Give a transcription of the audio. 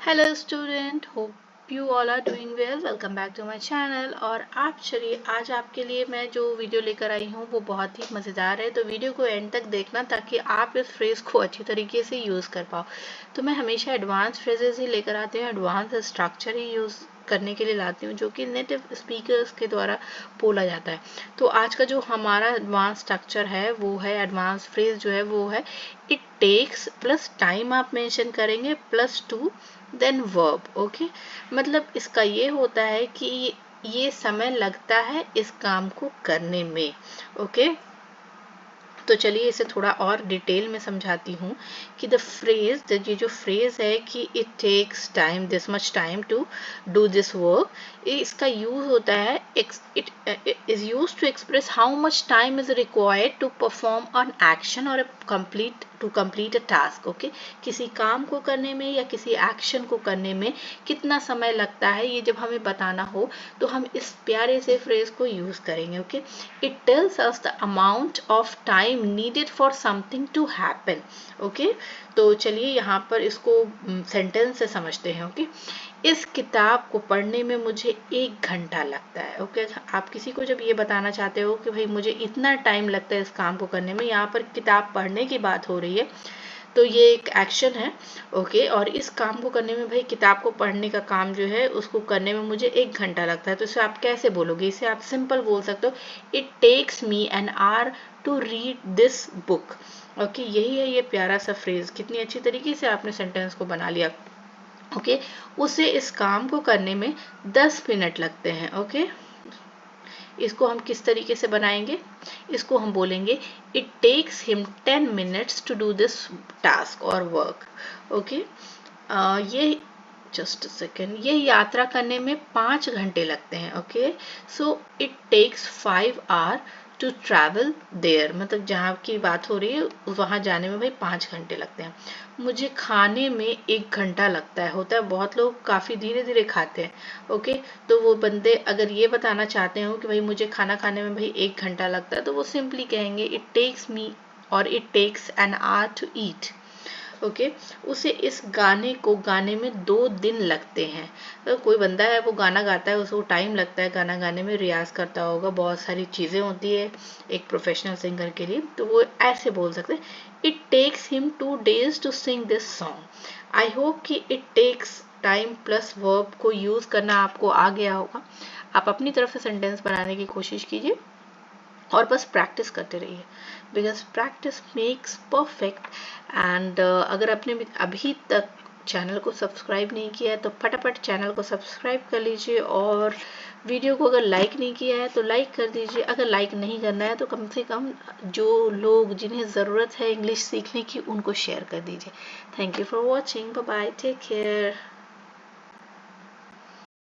Hello student, hope you all are doing well. Welcome back to my channel. और आप चलिए, आज आपके लिए मैं जो वीडियो लेकर आई हूँ वो बहुत ही मज़ेदार है, तो वीडियो को एंड तक देखना ताकि आप इस फ्रेज़ को अच्छी तरीके से यूज़ कर पाओ। तो मैं हमेशा एडवांस फ्रेजेस ही लेकर आती हूँ, एडवांस स्ट्रक्चर ही यूज़ करने के लिए लाती हूँ जो कि नेटिव स्पीकर्स के द्वारा बोला जाता है। तो आज का जो हमारा एडवांस स्ट्रक्चर है वो है, एडवांस फ्रेज जो है वो है इट टेक्स प्लस टाइम आप मेंशन करेंगे plus to then verb. Okay, मतलब इसका ये होता है कि ये समय लगता है इस काम को करने में। ओके, तो चलिए इसे थोड़ा और डिटेल में समझाती हूँ कि द फ्रेज, ये जो फ्रेज है कि it takes time, this much time to do this work, इसका यूज होता है, it is use to express how much time is required to perform an action और कंप्लीट अ टास्क। ओके, किसी काम को करने में या किसी एक्शन को करने में कितना समय लगता है, ये जब हमें बताना हो तो हम इस प्यारे से फ्रेज को यूज करेंगे। Okay, it tells us the amount of time needed for something to happen. Okay, तो चलिए यहाँ पर इसको सेंटेंस से समझते हैं। ओके, इस किताब को पढ़ने में मुझे 1 घंटा लगता है। ओके, आप किसी को जब ये बताना चाहते हो कि भाई मुझे इतना टाइम लगता है इस काम को करने में, यहाँ पर किताब पढ़ने की बात हो रही है तो ये एक एक्शन है। ओके, और इस काम को करने में, भाई किताब को पढ़ने का काम जो है उसको करने में मुझे 1 घंटा लगता है, तो इसे आप कैसे बोलोगे? इसे आप सिंपल बोल सकते हो, it takes me an hour to read this book. Okay, यही है ये प्यारा सा फ्रेज। कितनी अच्छी तरीके से आपने सेंटेंस को बना लिया। ओके, उसे इस काम को करने में 10 मिनट लगते हैं। ओके, इसको हम किस तरीके से बनाएंगे? इसको हम बोलेंगे it takes him 10 minutes to do this task और वर्क। ओके, ये जस्ट सेकेंड, ये यात्रा करने में 5 घंटे लगते हैं। Okay, so it takes 5 hour to travel there, मतलब जहाँ की बात हो रही है वहाँ जाने में भाई 5 घंटे लगते हैं। मुझे खाने में 1 घंटा लगता है। होता है बहुत लोग काफ़ी धीरे धीरे खाते हैं। ओके, तो वो बंदे अगर ये बताना चाहते हो कि भाई मुझे खाना खाने में भाई 1 घंटा लगता है, तो वो सिंपली कहेंगे इट टेक्स मी और it takes an hour to eat. Okay, उसे इस गाने को गाने में 2 दिन लगते हैं। तो कोई बंदा है वो गाना गाता है, उसको टाइम लगता है गाना गाने में, रियाज करता होगा, बहुत सारी चीज़ें होती है एक प्रोफेशनल सिंगर के लिए, तो वो ऐसे बोल सकते हैं it takes him 2 days to sing this song. I hope कि it takes time plus verb को यूज़ करना आपको आ गया होगा। आप अपनी तरफ से सेंटेंस बनाने की कोशिश कीजिए और बस प्रैक्टिस करते रहिए, because practice makes perfect. And अगर आपने अभी तक चैनल को सब्सक्राइब नहीं किया है तो फटाफट चैनल को सब्सक्राइब कर लीजिए, और वीडियो को अगर लाइक नहीं किया है तो लाइक कर दीजिए। अगर लाइक नहीं करना है तो कम से कम जो लोग जिन्हें ज़रूरत है इंग्लिश सीखने की उनको शेयर कर दीजिए। Thank you for watching, bye bye, take care.